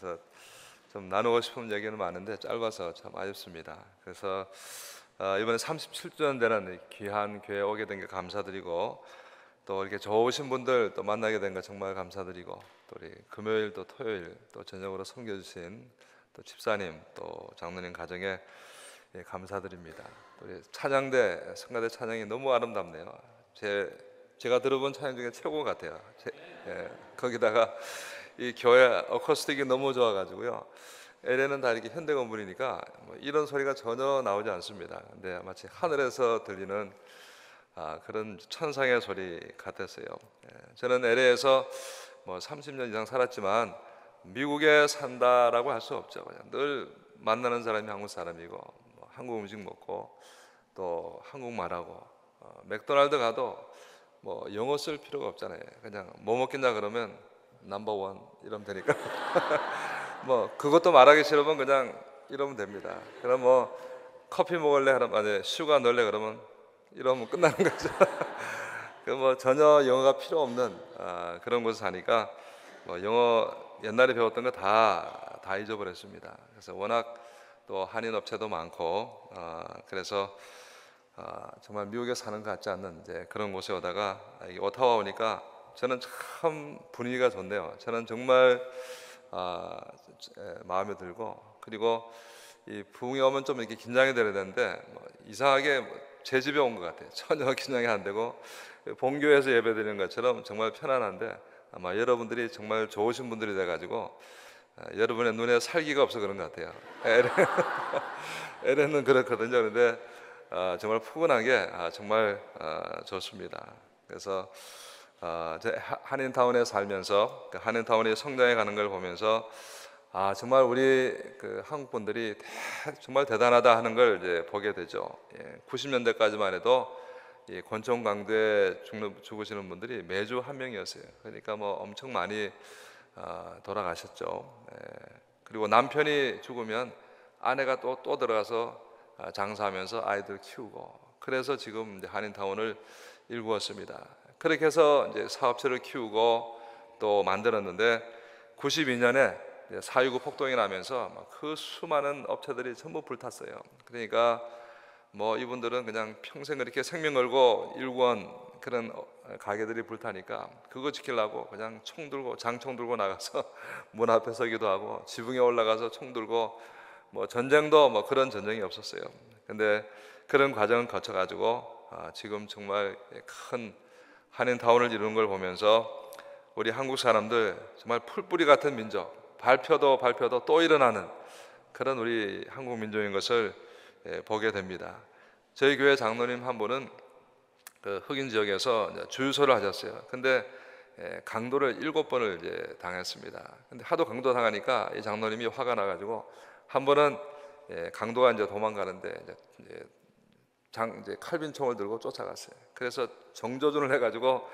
그래서 좀 나누고 싶은 얘기는 많은데 짧아서 참 아쉽습니다. 그래서 이번에 37주년 되는 이 귀한 교회 오게 된 게 감사드리고, 또 이렇게 좋으신 분들 또 만나게 된 거 정말 감사드리고, 또 우리 금요일 또 토요일 또 저녁으로 섬겨주신 또 집사님 또 장로님 가정에 감사드립니다. 또 우리 찬양대 성가대 찬양이 너무 아름답네요. 제가 들어본 찬양 중에 최고 같아요. 거기다가 이 교회 어쿠스틱이 너무 좋아가지고요. LA는 다 이렇게 현대 건물이니까 뭐 이런 소리가 전혀 나오지 않습니다. 근데 마치 하늘에서 들리는 그런 천상의 소리 같았어요. 저는 LA에서 뭐 30년 이상 살았지만 미국에 산다라고 할 수 없죠. 그냥 늘 만나는 사람이 한국 사람이고, 뭐 한국 음식 먹고 또 한국말하고, 맥도날드 가도 뭐 영어 쓸 필요가 없잖아요. 그냥 뭐 먹겠냐 그러면 넘버원 이러면 되니까 뭐 그것도 말하기 싫으면 그냥 이러면 됩니다. 그럼 뭐 커피 먹을래 하면 아니 슈가 넣을래 그러면 이러면 끝나는 거죠. 그 뭐 전혀 영어가 필요 없는 그런 곳에 사니까 뭐 영어 옛날에 배웠던 거 다 잊어버렸습니다. 그래서 워낙 또 한인 업체도 많고 그래서 정말 미국에 사는 것 같지 않는 이제 그런 곳에 오다가 오타와 오니까 저는 참 분위기가 좋네요. 저는 정말 마음에 들고, 그리고 이 부흥이 오면 좀 이렇게 긴장이 돼야 되는데 뭐 이상하게 제 집에 온 것 같아요. 전혀 긴장이 안 되고 본교에서 예배드리는 것처럼 정말 편안한데, 아마 여러분들이 정말 좋으신 분들이 돼가지고 여러분의 눈에 살기가 없어 그런 것 같아요. LA는 그렇거든요. 그런데 정말 푸근하게 정말 좋습니다. 그래서 한인타운에 살면서 그 한인타운이 성장해 가는 걸 보면서 정말 우리 그 한국 분들이 정말 대단하다 하는 걸 이제 보게 되죠. 90년대까지만 해도 이 권총 강도에 죽으시는 분들이 매주 한 명이었어요. 그러니까 뭐 엄청 많이 돌아가셨죠. 그리고 남편이 죽으면 아내가 또 들어가서 장사하면서 아이들 키우고, 그래서 지금 이제 한인타운을 일구었습니다. 그렇게 해서 이제 사업체를 키우고 또 만들었는데 92년에 4.19 폭동이 나면서 그 수많은 업체들이 전부 불탔어요. 그러니까 뭐 이분들은 그냥 평생 그렇게 생명 걸고 일구한 그런 가게들이 불타니까 그거 지키려고 그냥 총 들고 장총 들고 나가서 문 앞에 서기도 하고 지붕에 올라가서 총 들고, 뭐 전쟁도 뭐 그런 전쟁이 없었어요. 근데 그런 과정을 거쳐 가지고 지금 정말 큰 한인타운을 이루는 걸 보면서 우리 한국 사람들 정말 풀뿌리 같은 민족, 발표도 또 일어나는 그런 우리 한국 민족인 것을 보게 됩니다. 저희 교회 장로님 한 분은 그 흑인 지역에서 주유소를 하셨어요. 근데 강도를 7번을 이제 당했습니다. 근데 하도 강도 당하니까 이 장로님이 화가 나가지고 한 번은 강도가 이제 도망가는데 이제 칼빈 총을 들고 쫓아갔어요. 그래서 정조준을 해가지고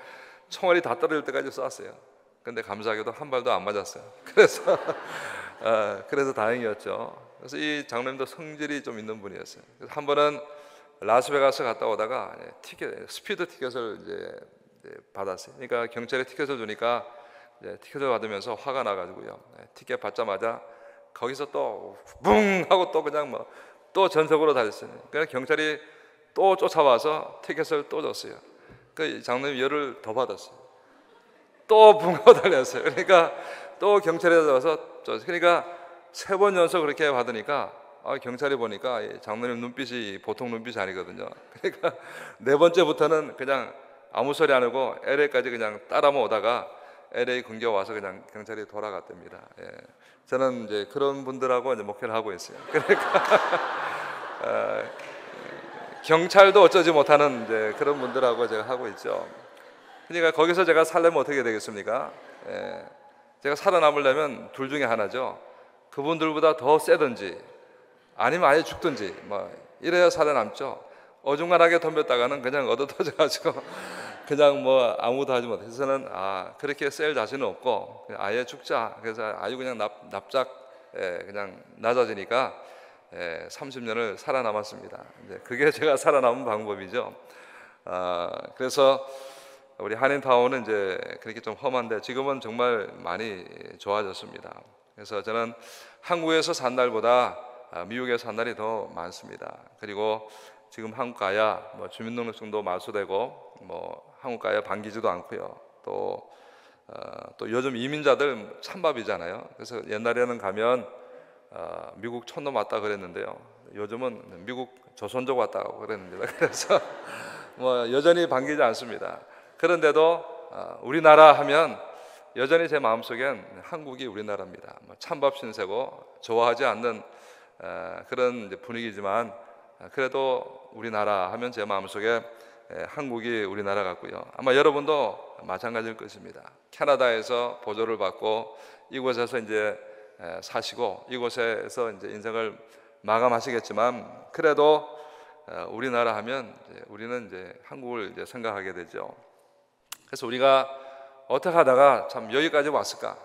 총알이 다 떨어질 때까지 쐈어요. 근데 감사하게도 한 발도 안 맞았어요. 그래서 다행이었죠. 그래서 이 장로님도 성질이 좀 있는 분이었어요. 그래서 한 번은 라스베가스 갔다 오다가 스피드 티켓을 이제 받았어요. 그러니까 경찰에 티켓을 주니까 티켓을 받으면서 화가 나가지고요. 티켓 받자마자 거기서 또 붕 하고 또 그냥 뭐 또 전속으로 달렸어요. 그래서 경찰이 또 쫓아와서 티켓을 또 줬어요. 그 장로님 열을 더 받았어요. 또 붕 하고 달렸어요. 그러니까 또 경찰에 와서 그러니까 3번 연속 그렇게 받으니까 경찰이 보니까 장로님 눈빛이 보통 눈빛이 아니거든요. 그러니까 4번째부터는 그냥 아무 소리 안 하고 LA까지 그냥 따라만 오다가 LA 근교 와서 그냥 경찰이 돌아갔답니다. 저는 이제 그런 분들하고 이제 목회를 하고 있어요. 그러니까 경찰도 어쩌지 못하는 이제 그런 분들하고 제가 하고 있죠. 그러니까 거기서 제가 살려면 어떻게 되겠습니까? 제가 살아남으려면 둘 중에 하나죠. 그분들보다 더 세든지 아니면 아예 죽든지 뭐 이래야 살아남죠. 어중간하게 덤볐다가는 그냥 얻어터져가지고 그냥 뭐 아무도 하지 못해서 저는 그렇게 셀 자신은 없고 아예 죽자. 그래서 아주 그냥 납작 그냥 낮아지니까 30년을 살아남았습니다. 이제 그게 제가 살아남은 방법이죠. 그래서 우리 한인타운은 이제 그렇게 좀 험한데 지금은 정말 많이 좋아졌습니다. 그래서 저는 한국에서 산 날보다 미국에 산 날이 더 많습니다. 그리고 지금 한국 가야 뭐 주민등록증도 말소되고 뭐 한국 가야 반기지도 않고요. 또 요즘 이민자들 찬밥이잖아요. 그래서 옛날에는 가면 미국 촌놈 왔다 그랬는데요. 요즘은 미국 조선족 왔다고 그랬습니다. 그래서 뭐 여전히 반기지 않습니다. 그런데도 우리나라 하면 여전히 제 마음속엔 한국이 우리나라입니다. 뭐 찬밥 신세고 좋아하지 않는 그런 분위기지만 그래도 우리나라 하면 제 마음속에 한국이 우리나라 같고요. 아마 여러분도 마찬가지일 것입니다. 캐나다에서 보조를 받고 이곳에서 이제 사시고 이곳에서 이제 인생을 마감하시겠지만 그래도 우리나라 하면 우리는 이제 한국을 이제 생각하게 되죠. 그래서 우리가 어떻게 하다가 참 여기까지 왔을까?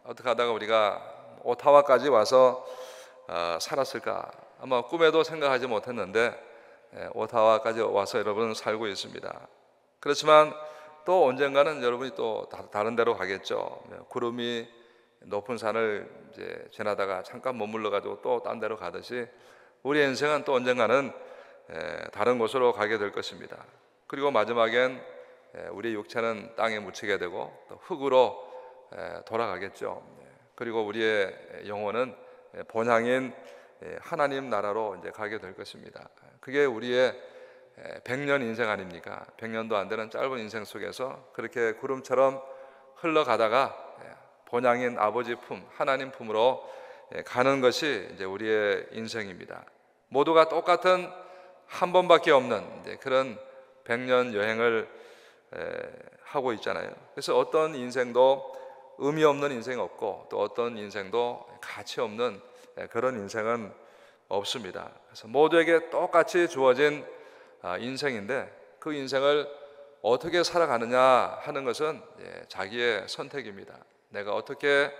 어떻게 하다가 우리가 오타와까지 와서 살았을까? 아마 꿈에도 생각하지 못했는데 오타와까지 와서 여러분은 살고 있습니다. 그렇지만 또 언젠가는 여러분이 또 다른 데로 가겠죠. 구름이 높은 산을 이제 지나다가 잠깐 머물러 가지고 또 딴 데로 가듯이 우리의 인생은 또 언젠가는 다른 곳으로 가게 될 것입니다. 그리고 마지막엔 우리의 육체는 땅에 묻히게 되고 또 흙으로 돌아가겠죠. 그리고 우리의 영혼은 본향인 하나님 나라로 이제 가게 될 것입니다. 그게 우리의 100년 인생 아닙니까? 100년도 안 되는 짧은 인생 속에서 그렇게 구름처럼 흘러가다가 본향인 아버지 품, 하나님 품으로 가는 것이 이제 우리의 인생입니다. 모두가 똑같은 한 번밖에 없는 그런 100년 여행을 하고 있잖아요. 그래서 어떤 인생도 의미 없는 인생이 없고 또 어떤 인생도 가치 없는 그런 인생은 없습니다. 그래서 모두에게 똑같이 주어진 인생인데 그 인생을 어떻게 살아가느냐 하는 것은 자기의 선택입니다. 내가 어떻게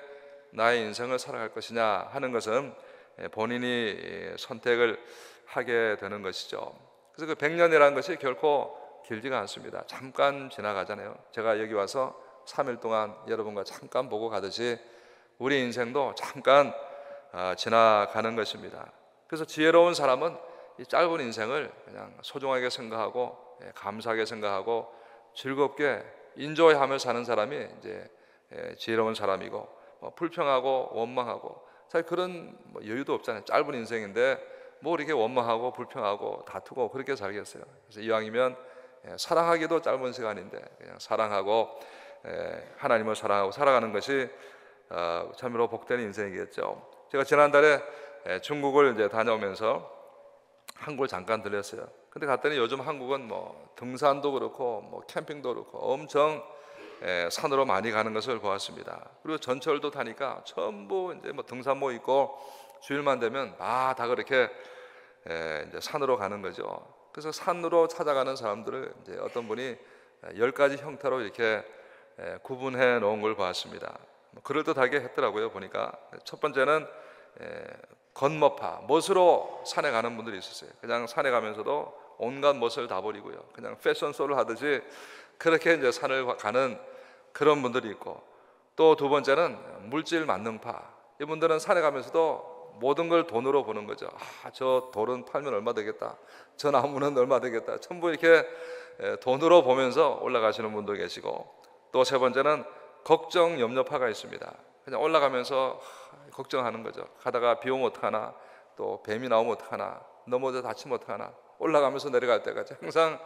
나의 인생을 살아갈 것이냐 하는 것은 본인이 선택을 하게 되는 것이죠. 그래서 그 100년이라는 것이 결코 길지가 않습니다. 잠깐 지나가잖아요. 제가 여기 와서 3일 동안 여러분과 잠깐 보고 가듯이 우리 인생도 잠깐 지나가는 것입니다. 그래서 지혜로운 사람은 이 짧은 인생을 그냥 소중하게 생각하고 감사하게 생각하고 즐겁게 인조하며 사는 사람이 이제 지혜로운 사람이고 불평하고 원망하고 사실 그런 여유도 없잖아요. 짧은 인생인데 뭐 이렇게 원망하고 불평하고 다투고 그렇게 살겠어요. 그래서 이왕이면 사랑하기도 짧은 시간인데 그냥 사랑하고 하나님을 사랑하고 살아가는 것이 참으로 복된 인생이겠죠. 제가 지난달에 중국을 이제 다녀오면서 한국을 잠깐 들렸어요. 근데 갔더니 요즘 한국은 뭐 등산도 그렇고 뭐 캠핑도 그렇고 엄청 산으로 많이 가는 것을 보았습니다. 그리고 전철도 타니까 전부 이제 뭐 등산모 있고 주일만 되면 다 그렇게 이제 산으로 가는 거죠. 그래서 산으로 찾아가는 사람들을 이제 어떤 분이 10가지 형태로 이렇게 구분해 놓은 걸 보았습니다. 그럴듯하게 했더라고요. 보니까 첫 번째는 겉멋파, 멋으로 산에 가는 분들이 있었어요. 그냥 산에 가면서도 온갖 멋을 다 버리고요. 그냥 패션쇼를 하듯이 그렇게 이제 산을 가는 그런 분들이 있고, 또 두 번째는 물질 만능파. 이분들은 산에 가면서도 모든 걸 돈으로 보는 거죠. 저 돌은 팔면 얼마 되겠다. 저 나무는 얼마 되겠다. 전부 이렇게 돈으로 보면서 올라가시는 분도 계시고, 또 세 번째는 걱정 염려파가 있습니다. 그냥 올라가면서 걱정하는 거죠. 가다가 비 오면 어떡하나, 또 뱀이 나오면 어떡하나, 넘어져 다치면 어떡하나, 올라가면서 내려갈 때까지 항상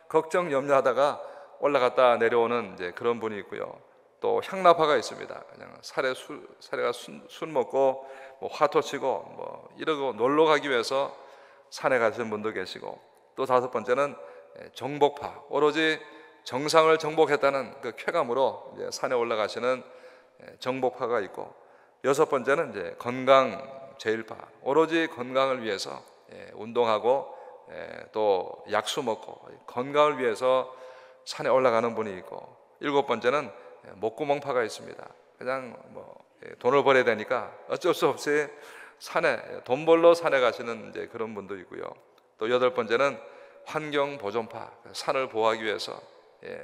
걱정 염려하다가 올라갔다 내려오는 이제 그런 분이 있고요. 또 향나파가 있습니다. 그냥 사례가 술 먹고 뭐 화토 치고 뭐 이러고 놀러 가기 위해서 산에 가시는 분도 계시고, 또 다섯 번째는 정복파, 오로지 정상을 정복했다는 그 쾌감으로 이제 산에 올라가시는 정복파가 있고, 여섯 번째는 이제 건강 제일파, 오로지 건강을 위해서 운동하고 또 약수 먹고 건강을 위해서 산에 올라가는 분이 있고, 일곱 번째는 목구멍파가 있습니다. 그냥 뭐 돈을 벌어야 되니까 어쩔 수 없이 산에 돈 벌러 산에 가시는 이제 그런 분도 있고요. 또 여덟 번째는 환경 보존파, 산을 보호하기 위해서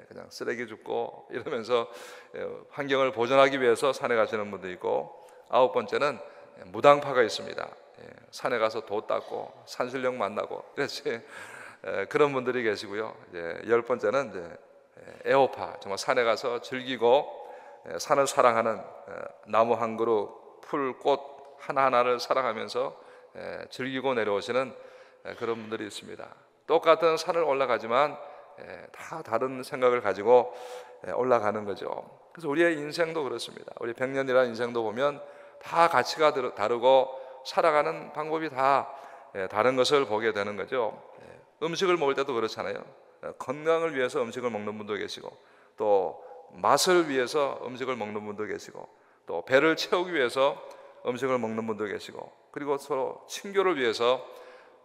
그냥 쓰레기 줍고 이러면서 환경을 보존하기 위해서 산에 가시는 분도 있고, 아홉 번째는 무당파가 있습니다. 산에 가서 도 닦고 산신령 만나고 그렇지. 그런 분들이 계시고요. 이제 열 번째는 이제 애호파, 정말 산에 가서 즐기고 산을 사랑하는 나무 한 그루, 풀, 꽃 하나하나를 사랑하면서 즐기고 내려오시는 그런 분들이 있습니다. 똑같은 산을 올라가지만 다 다른 생각을 가지고 올라가는 거죠. 그래서 우리의 인생도 그렇습니다. 우리 100년이라는 인생도 보면 다 가치가 다르고 살아가는 방법이 다 다른 것을 보게 되는 거죠. 음식을 먹을 때도 그렇잖아요. 건강을 위해서 음식을 먹는 분도 계시고, 또 맛을 위해서 음식을 먹는 분도 계시고, 또 배를 채우기 위해서 음식을 먹는 분도 계시고, 그리고 서로 친교를 위해서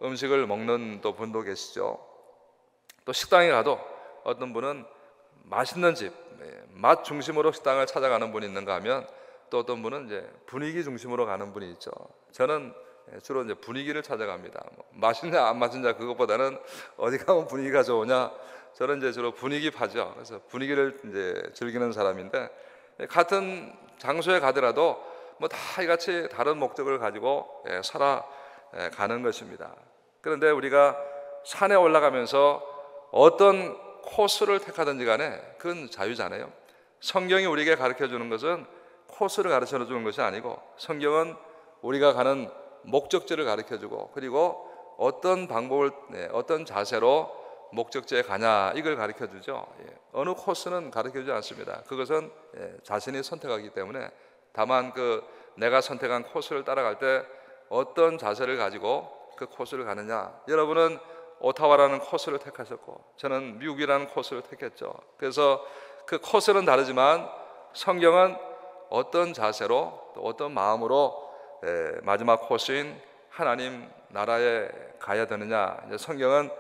음식을 먹는 또 분도 계시죠. 또 식당에 가도 어떤 분은 맛있는 집, 맛 중심으로 식당을 찾아가는 분이 있는가 하면, 또 어떤 분은 이제 분위기 중심으로 가는 분이 있죠. 저는 주로 이제 분위기를 찾아갑니다. 맛있냐 안 맛있냐 그것보다는 어디 가면 분위기가 좋으냐. 저는 이제 주로 분위기파죠. 그래서 분위기를 이제 즐기는 사람인데, 같은 장소에 가더라도 뭐 다 이같이 다른 목적을 가지고 살아가는 것입니다. 그런데 우리가 산에 올라가면서 어떤 코스를 택하든지 간에 그건 자유잖아요. 성경이 우리에게 가르쳐 주는 것은 코스를 가르쳐 주는 것이 아니고, 성경은 우리가 가는 목적지를 가르쳐 주고, 그리고 어떤 방법을, 어떤 자세로 목적지에 가냐 이걸 가르쳐 주죠. 어느 코스는 가르쳐 주지 않습니다. 그것은 자신이 선택하기 때문에, 다만 그 내가 선택한 코스를 따라갈 때 어떤 자세를 가지고 그 코스를 가느냐. 여러분은 오타와라는 코스를 택하셨고, 저는 미국이라는 코스를 택했죠. 그래서 그 코스는 다르지만 성경은 어떤 자세로 또 어떤 마음으로 마지막 코스인 하나님 나라에 가야 되느냐, 이제 성경은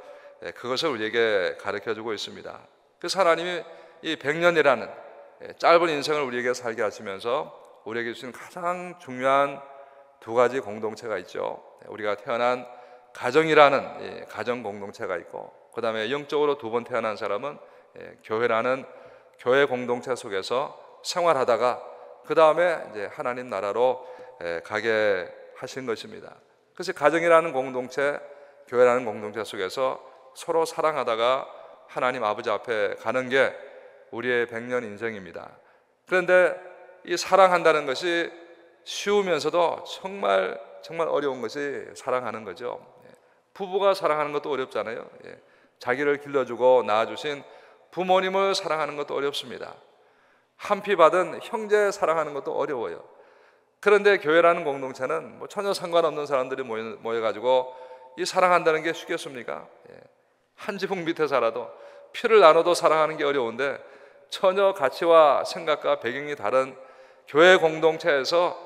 그것을 우리에게 가르쳐주고 있습니다. 그래서 하나님이 이 100년이라는 짧은 인생을 우리에게 살게 하시면서 우리에게 주신 가장 중요한 두 가지 공동체가 있죠. 우리가 태어난 가정이라는 가정 공동체가 있고, 그 다음에 영적으로 두 번 태어난 사람은 교회라는 교회 공동체 속에서 생활하다가 그 다음에 이제 하나님 나라로 가게 하신 것입니다. 그래서 가정이라는 공동체, 교회라는 공동체 속에서 서로 사랑하다가 하나님 아버지 앞에 가는 게 우리의 100년 인생입니다. 그런데 이 사랑한다는 것이 쉬우면서도 정말 어려운 것이 사랑하는 거죠. 부부가 사랑하는 것도 어렵잖아요. 자기를 길러주고 낳아주신 부모님을 사랑하는 것도 어렵습니다. 한 피 받은 형제 사랑하는 것도 어려워요. 그런데 교회라는 공동체는 뭐 전혀 상관없는 사람들이 모여가지고 이 사랑한다는 게 쉽겠습니까? 한 지붕 밑에 살아도 피를 나눠도 사랑하는 게 어려운데, 전혀 가치와 생각과 배경이 다른 교회 공동체에서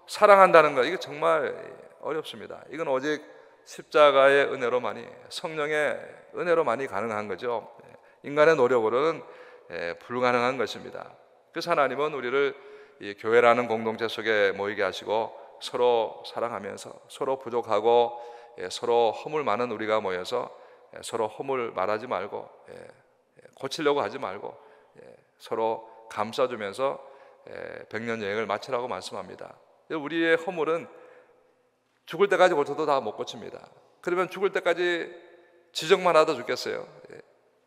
사랑한다는 것, 이게 정말 어렵습니다. 이건 오직 십자가의 은혜로만이, 성령의 은혜로만이 가능한 거죠. 인간의 노력으로는 불가능한 것입니다. 그래서 하나님은 우리를 이 교회라는 공동체 속에 모이게 하시고, 서로 사랑하면서 서로 부족하고 서로 허물 많은 우리가 모여서 서로 허물 말하지 말고 고치려고 하지 말고 서로 감싸주면서 100년 여행을 마치라고 말씀합니다. 우리의 허물은 죽을 때까지 고쳐도 다 못 고칩니다. 그러면 죽을 때까지 지적만 하다 죽겠어요.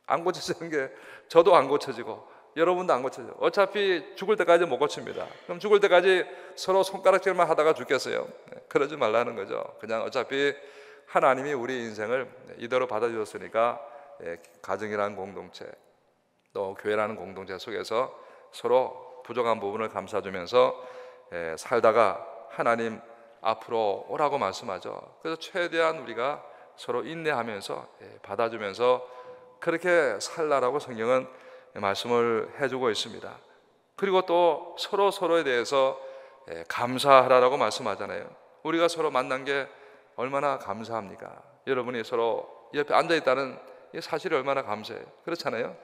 안 고쳐지는 게 저도 안 고쳐지고 여러분도 안 고쳐져요. 어차피 죽을 때까지 못 고칩니다. 그럼 죽을 때까지 서로 손가락질만 하다가 죽겠어요. 그러지 말라는 거죠. 그냥 어차피 하나님이 우리 인생을 이대로 받아주셨으니까 가정이라는 공동체, 또 교회라는 공동체 속에서 서로 부족한 부분을 감싸주면서 살다가 하나님 앞으로 오라고 말씀하죠. 그래서 최대한 우리가 서로 인내하면서 받아주면서 그렇게 살라라고 성경은 말씀을 해주고 있습니다. 그리고 또 서로에 대해서 감사하라고 말씀하잖아요. 우리가 서로 만난 게 얼마나 감사합니까? 여러분이 서로 옆에 앉아있다는 이 사실이 얼마나 감사해요. 그렇잖아요.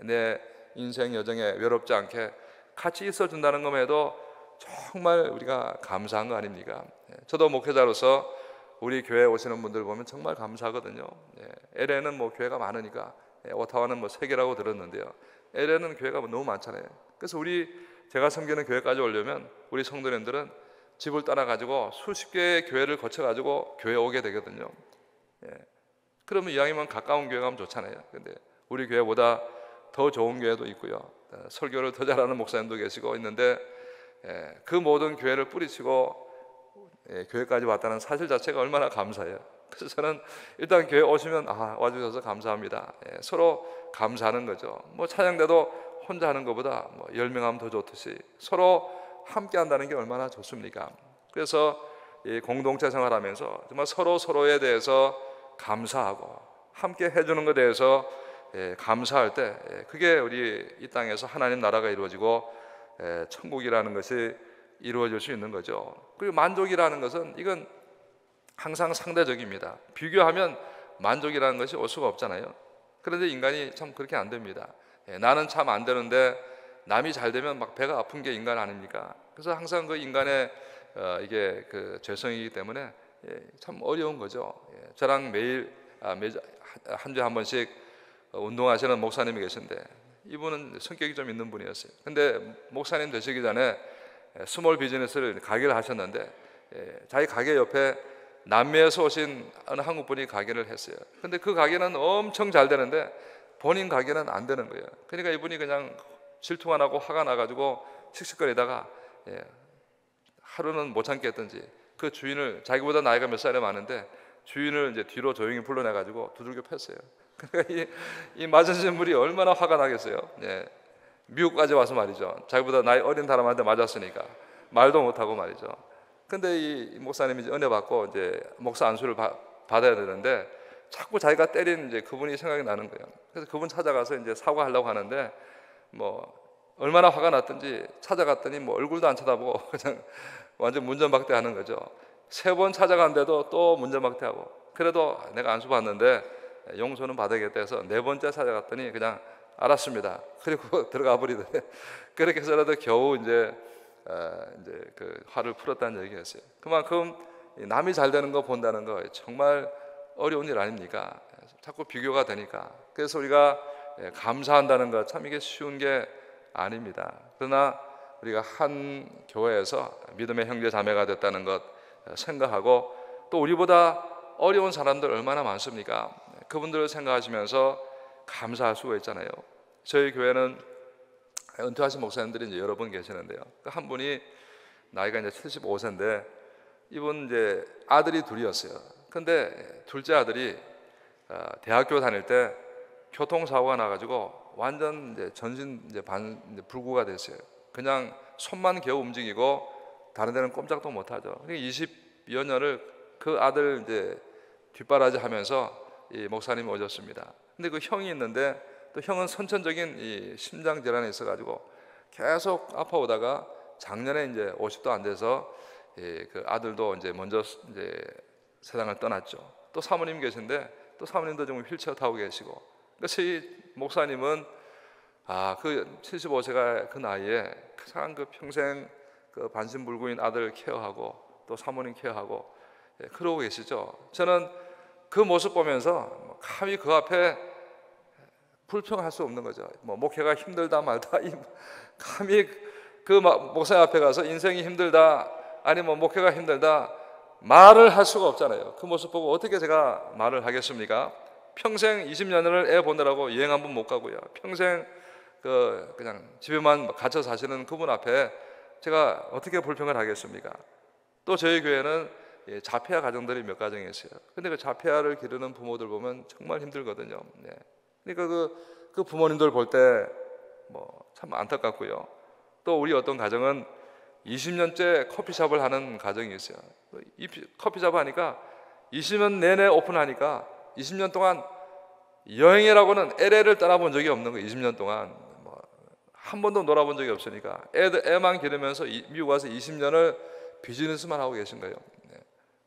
내 인생 여정에 외롭지 않게 같이 있어준다는 것에도 정말 우리가 감사한 거 아닙니까? 저도 목회자로서 우리 교회에 오시는 분들 보면 정말 감사하거든요. LA는 뭐 교회가 많으니까, 오타와는 뭐 3개라고 들었는데요. LA는 교회가 너무 많잖아요. 그래서 제가 섬기는 교회까지 오려면 우리 성도님들은 집을 떠나 가지고 수십 개의 교회를 거쳐 가지고 교회 오게 되거든요. 예. 그러면 이왕이면 가까운 교회 가면 좋잖아요. 근데 우리 교회보다 더 좋은 교회도 있고요. 설교를 더 잘하는 목사님도 계시고 있는데 그 모든 교회를 뿌리치고 교회까지 왔다는 사실 자체가 얼마나 감사해요. 그래서 저는 일단 교회 오시면 와주셔서 감사합니다. 서로 감사하는 거죠. 뭐 찬양대도 혼자 하는 것보다 뭐 10명 하면 더 좋듯이 서로 함께 한다는 게 얼마나 좋습니까? 그래서 이 공동체 생활하면서 정말 서로에 대해서 감사하고 함께 해주는 것에 대해서 감사할 때 그게 우리 이 땅에서 하나님 나라가 이루어지고 천국이라는 것이 이루어질 수 있는 거죠. 그리고 만족이라는 것은 이건 항상 상대적입니다. 비교하면 만족이라는 것이 올 수가 없잖아요. 그런데 인간이 참 그렇게 안 됩니다. 나는 참 안 되는데 남이 잘 되면 막 배가 아픈 게 인간 아닙니까? 그래서 항상 그 인간의 이게 그 죄성이기 때문에 참 어려운 거죠. 저랑 매일 한 주에 한 번씩 운동하시는 목사님이 계신데 이분은 성격이 좀 있는 분이었어요. 근데 목사님 되시기 전에 스몰 비즈니스를 가게를 하셨는데 자기 가게 옆에 남미에서 오신 어느 한국 분이 가게를 했어요. 근데 그 가게는 엄청 잘 되는데 본인 가게는 안 되는 거예요. 그러니까 이분이 그냥 질투가 나고 화가 나가지고 씩씩거리다가 하루는 못 참겠던지 그 주인을, 자기보다 나이가 몇 살이 많은데 주인을 이제 뒤로 조용히 불러내가지고 두들겨 팼어요. 그러니까 이 맞으신 분이 얼마나 화가 나겠어요. 미국까지 와서 말이죠. 자기보다 나이 어린 사람한테 맞았으니까 말도 못하고 말이죠. 근데 이 목사님이 이제 은혜 받고 이제 목사 안수를 받아야 되는데 자꾸 자기가 때린 이제 그분이 생각이 나는 거예요. 그래서 그분 찾아가서 이제 사과하려고 하는데 뭐 얼마나 화가 났든지 찾아갔더니 뭐 얼굴도 안 쳐다보고 그냥 완전 문전박대하는 거죠. 3번 찾아간데도 또 문전박대하고, 그래도 내가 안수 받는데 용서는 받아야겠다 해서 4번째 찾아갔더니 그냥 알았습니다. 그리고 들어가 버리더래. 그렇게 해서라도 겨우 이제 그 화를 풀었다는 얘기였어요. 그만큼 남이 잘 되는 거 본다는 거 정말 어려운 일 아닙니까? 자꾸 비교가 되니까. 그래서 우리가 감사한다는 것 참 이게 쉬운 게 아닙니다. 그러나 우리가 한 교회에서 믿음의 형제 자매가 됐다는 것 생각하고, 또 우리보다 어려운 사람들 얼마나 많습니까? 그분들을 생각하시면서 감사할 수가 있잖아요. 저희 교회는 은퇴하신 목사님들이 이제 여러 분 계시는데요. 한 분이 나이가 이제 75세인데 이분 이제 아들이 둘이었어요. 근데 둘째 아들이 대학교 다닐 때 교통사고가 나가지고 완전 이제 전신 이제 불구가 됐어요. 그냥 손만 겨우 움직이고 다른 데는 꼼짝도 못하죠. 20여 년을 그 아들 이제 뒷바라지 하면서 이 목사님이 오셨습니다. 근데 그 형이 있는데 또 형은 선천적인 이 심장 질환이 있어가지고 계속 아파오다가 작년에 이제 50도 안 돼서 그 아들도 이제 먼저 이제 세상을 떠났죠. 또 사모님 계신데 또 사모님도 지금 휠체어 타고 계시고, 그래서 이 목사님은 그 75세가 그 나이에 가장 그 평생 그 반신불구인 아들 케어하고 또 사모님 케어하고 그러고 계시죠. 저는 그 모습 보면서 감히 그 앞에 불평할 수 없는 거죠. 뭐 목회가 힘들다 말다, 감히 그 목사 앞에 가서 인생이 힘들다, 아니 뭐 목회가 힘들다 말을 할 수가 없잖아요. 그 모습 보고 어떻게 제가 말을 하겠습니까? 평생 20년을 애 보내라고 여행 한 번 못 가고요. 평생 그냥 집에만 갇혀 사시는 그분 앞에 제가 어떻게 불평을 하겠습니까? 또 저희 교회는 자폐아 가정들이 몇 가정이 있어요. 근데 그 자폐아를 기르는 부모들 보면 정말 힘들거든요. 그러니까 그 부모님들 볼 때 뭐 참 안타깝고요. 또 우리 어떤 가정은 20년째 커피숍을 하는 가정이 있어요. 이 커피숍 하니까 20년 내내 오픈하니까 20년 동안 여행이라고는 LA를 떠나본 적이 없는 거예요. 20년 동안 한 번도 놀아본 적이 없으니까 애만 기르면서 미국 와서 20년을 비즈니스만 하고 계신 거예요.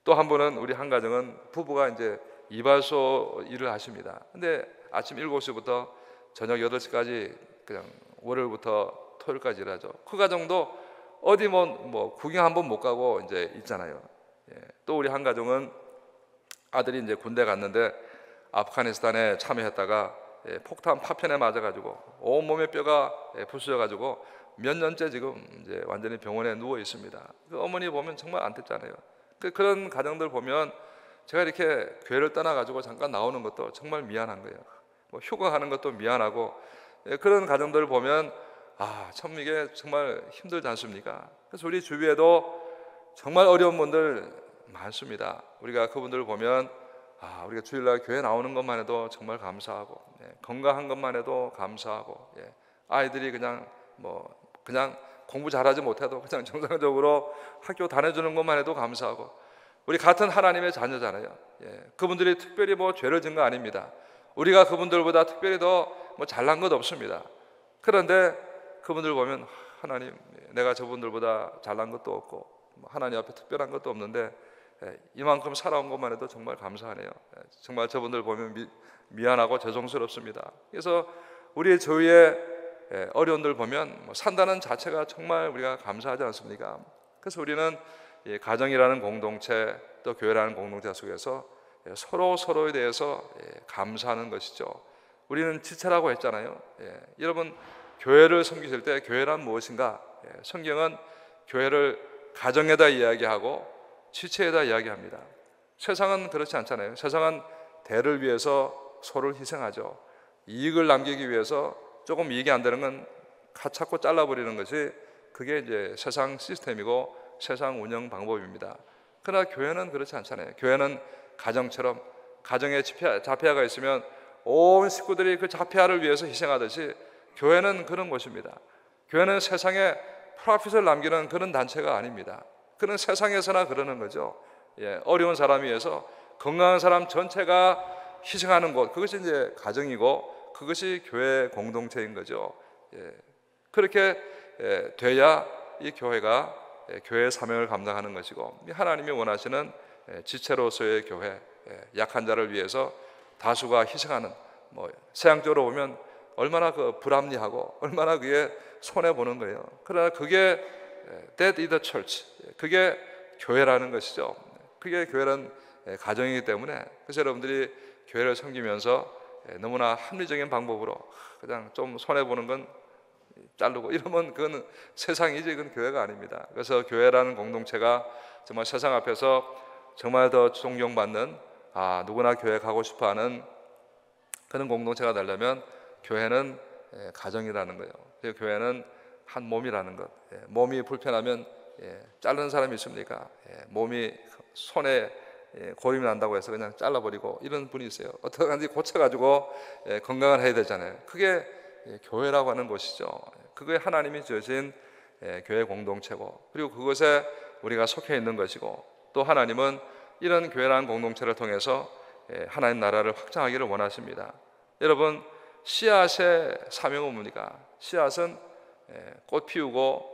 또 한 분은, 우리 한 가정은 부부가 이제 이발소 일을 하십니다. 근데 아침 7시부터 저녁 8시까지 그냥 월요일부터 토요일까지 일하죠. 그 가정도 어디 뭐 구경 한 번 못 가고 이제 있잖아요. 또 우리 한 가정은 아들이 이제 군대 갔는데 아프가니스탄에 참여했다가 폭탄 파편에 맞아가지고 온몸에 뼈가 부수져가지고 몇 년째 지금 이제 완전히 병원에 누워 있습니다. 그 어머니 보면 정말 안타깝잖아요. 그런 가정들 보면 제가 이렇게 교회를 떠나가지고 잠깐 나오는 것도 정말 미안한 거예요. 뭐 휴가 가는 것도 미안하고, 그런 가정들을 보면 참 이게 정말 힘들지 않습니까? 그래서 우리 주위에도 정말 어려운 분들 많습니다. 우리가 그분들을 보면 우리가 주일날 교회 나오는 것만 해도 정말 감사하고, 건강한 것만 해도 감사하고, 아이들이 그냥 공부 잘하지 못해도 그냥 정상적으로 학교 다녀주는 것만 해도 감사하고, 우리 같은 하나님의 자녀잖아요. 그분들이 특별히 뭐 죄를 지은 거 아닙니다. 우리가 그분들보다 특별히 더 뭐 잘난 것 없습니다. 그런데 그분들 보면 하나님, 내가 저분들보다 잘난 것도 없고 하나님 앞에 특별한 것도 없는데 이만큼 살아온 것만 해도 정말 감사하네요. 정말 저분들 보면 미안하고 죄송스럽습니다. 그래서 우리 주위에 어려운들 보면 산다는 자체가 정말 우리가 감사하지 않습니까? 그래서 우리는 이 가정이라는 공동체, 또 교회라는 공동체 속에서 서로에 대해서 감사하는 것이죠. 우리는 지체라고 했잖아요. 여러분, 교회를 섬기실 때 교회란 무엇인가? 성경은 교회를 가정에다 이야기하고 지체에다 이야기합니다. 세상은 그렇지 않잖아요. 세상은 대를 위해서 서로를 희생하죠. 이익을 남기기 위해서 조금 이익이 안 되는 건 가차고 잘라버리는 것이, 그게 이제 세상 시스템이고 세상 운영 방법입니다. 그러나 교회는 그렇지 않잖아요. 교회는 가정처럼, 가정에 자폐아가 있으면 온 식구들이 그 자폐아를 위해서 희생하듯이 교회는 그런 곳입니다. 교회는 세상에 프로핏을 남기는 그런 단체가 아닙니다. 그런 세상에서나 그러는 거죠. 어려운 사람 위해서 건강한 사람 전체가 희생하는 곳, 그것이 이제 가정이고 그것이 교회 공동체인 거죠. 그렇게 돼야 이 교회가 교회의 사명을 감당하는 것이고, 하나님이 원하시는 지체로서의 교회, 약한 자를 위해서 다수가 희생하는, 세상적으로 보면 얼마나 그 불합리하고 얼마나 그게 손해 보는 거예요. 그러나 그게 that is the church, 그게 교회라는 것이죠. 그게 교회는 가정이기 때문에, 그래서 여러분들이 교회를 섬기면서 너무나 합리적인 방법으로 그냥 좀 손해 보는 건 자르고 이러면 그건 세상이지, 그건 교회가 아닙니다. 그래서 교회라는 공동체가 정말 세상 앞에서 정말 더 존경받는, 누구나 교회 가고 싶어하는 그런 공동체가 되려면 교회는 가정이라는 거예요. 교회는 한 몸이라는 것. 몸이 불편하면 자르는 사람이 있습니까? 몸이 손에 고림이 난다고 해서 그냥 잘라버리고 이런 분이 있어요. 어떻게든지 고쳐가지고 건강을 해야 되잖아요. 그게 교회라고 하는 곳이죠. 그게 하나님이 지으신 교회 공동체고, 그리고 그것에 우리가 속해 있는 것이고, 또 하나님은 이런 교회라는 공동체를 통해서 하나님 나라를 확장하기를 원하십니다. 여러분, 씨앗의 사명은 뭡니까? 씨앗은 꽃 피우고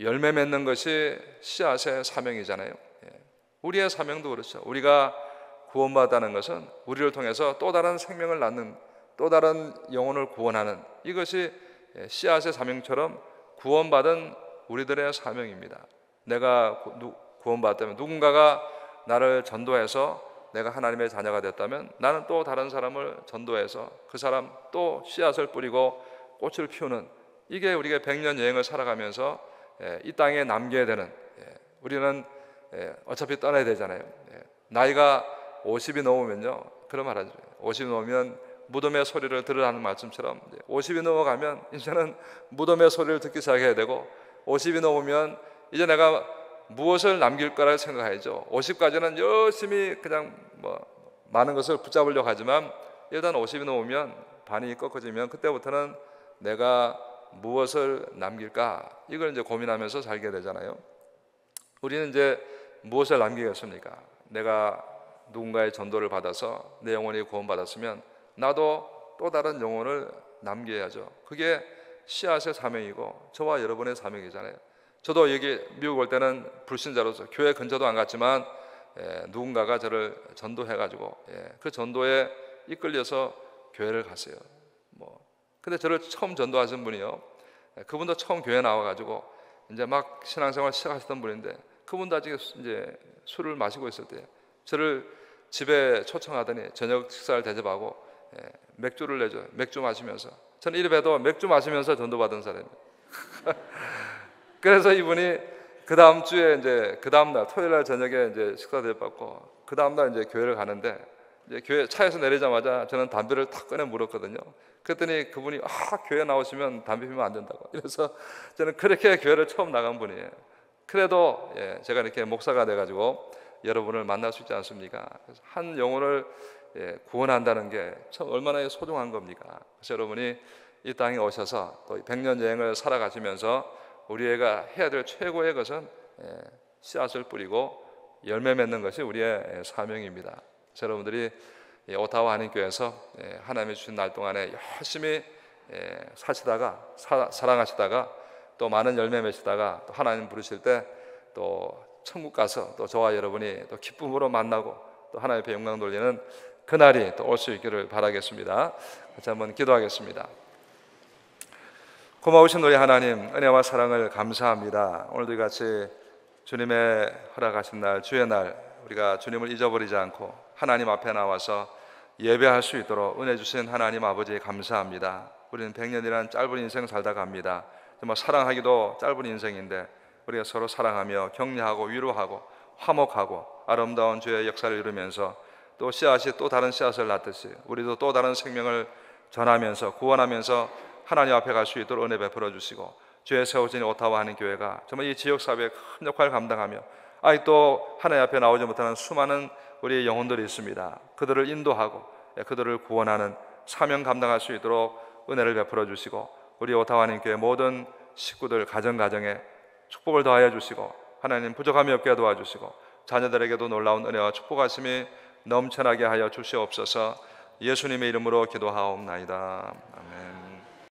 열매 맺는 것이 씨앗의 사명이잖아요. 우리의 사명도 그렇죠. 우리가 구원받았다는 것은 우리를 통해서 또 다른 생명을 낳는, 또 다른 영혼을 구원하는, 이것이 씨앗의 사명처럼 구원받은 우리들의 사명입니다. 내가 구원받았다면, 누군가가 나를 전도해서 내가 하나님의 자녀가 됐다면 나는 또 다른 사람을 전도해서 그 사람 또 씨앗을 뿌리고 꽃을 피우는, 이게 우리가 100년 여행을 살아가면서 이 땅에 남겨야 되는, 우리는 어차피 떠나야 되잖아요. 나이가 50이 넘으면요, 그런 말 하죠. 50이 넘으면 무덤의 소리를 들으라는 말씀처럼 50이 넘어가면 이제는 무덤의 소리를 듣기 시작해야 되고, 50이 넘으면 이제 내가 무엇을 남길 거라고 생각해야죠. 50까지는 열심히 그냥 많은 것을 붙잡으려고 하지만, 일단 50이 넘으면 반이 꺾어지면 그때부터는 내가 무엇을 남길까, 이걸 이제 고민하면서 살게 되잖아요. 우리는 이제 무엇을 남기겠습니까? 내가 누군가의 전도를 받아서 내 영혼이 구원받았으면 나도 또 다른 영혼을 남겨야죠. 그게 씨앗의 사명이고 저와 여러분의 사명이잖아요. 저도 여기 미국 올 때는 불신자로서 교회 근처도 안 갔지만 누군가가 저를 전도해가지고 그 전도에 이끌려서 교회를 갔어요. 근데 저를 처음 전도하신 분이요, 그분도 처음 교회 나와가지고 이제 막 신앙생활 시작하셨던 분인데, 그분도 아직 이제 술을 마시고 있을 때 저를 집에 초청하더니 저녁 식사를 대접하고 맥주를 내줘. 맥주 마시면서, 저는 이래봬도 맥주 마시면서 전도받은 사람이에요. 그래서 이분이 그 다음 주에 이제 그 다음 날 토요일 날 저녁에 이제 식사 대접받고 그 다음 날 이제 교회를 가는데 이제 교회 차에서 내리자마자 저는 담배를 탁 꺼내 물었거든요. 그랬더니 그분이 교회 나오시면 담배 피우면 안 된다고. 그래서 저는 그렇게 교회를 처음 나간 분이에요. 그래도 제가 이렇게 목사가 돼가지고 여러분을 만날 수 있지 않습니까? 그래서 한 영혼을 구원한다는 게 참 얼마나 소중한 겁니까? 그래서 여러분이 이 땅에 오셔서 또 100년 여행을 살아가시면서 우리가 해야 될 최고의 것은 씨앗을 뿌리고 열매 맺는 것이 우리의 사명입니다. 그래서 여러분들이 오타와 한인교회에서 하나님이 주신 날 동안에 열심히 사시다가 사랑하시다가 또 많은 열매 맺시다가 또 하나님 부르실 때 또 천국 가서 또 저와 여러분이 또 기쁨으로 만나고 또 하나님 앞에 영광 돌리는 그날이 또 올 수 있기를 바라겠습니다. 같이 한번 기도하겠습니다. 고마우신 우리 하나님, 은혜와 사랑을 감사합니다. 오늘도 같이 주님의 허락하신 날, 주의 날, 우리가 주님을 잊어버리지 않고 하나님 앞에 나와서 예배할 수 있도록 은혜 주신 하나님 아버지 감사합니다. 우리는 100년이라는 짧은 인생 살다 갑니다. 정말 사랑하기도 짧은 인생인데 우리가 서로 사랑하며 격려하고 위로하고 화목하고 아름다운 주의 역사를 이루면서 또 씨앗이 또 다른 씨앗을 낳듯이 우리도 또 다른 생명을 전하면서 구원하면서 하나님 앞에 갈 수 있도록 은혜 베풀어 주시고 주의 세워진 오타와 한인교회가 정말 이 지역사회에 큰 역할을 감당하며 아직도 하나님 앞에 나오지 못하는 수많은 우리의 영혼들이 있습니다. 그들을 인도하고 그들을 구원하는 사명 감당할 수 있도록 은혜를 베풀어 주시고 우리 오타와 한인교회 모든 식구들 가정에 축복을 더하여 주시고 하나님 부족함이 없게 도와주시고 자녀들에게도 놀라운 은혜와 축복하심이 넘쳐나게 하여 주시옵소서. 예수님의 이름으로 기도하옵나이다. 아멘.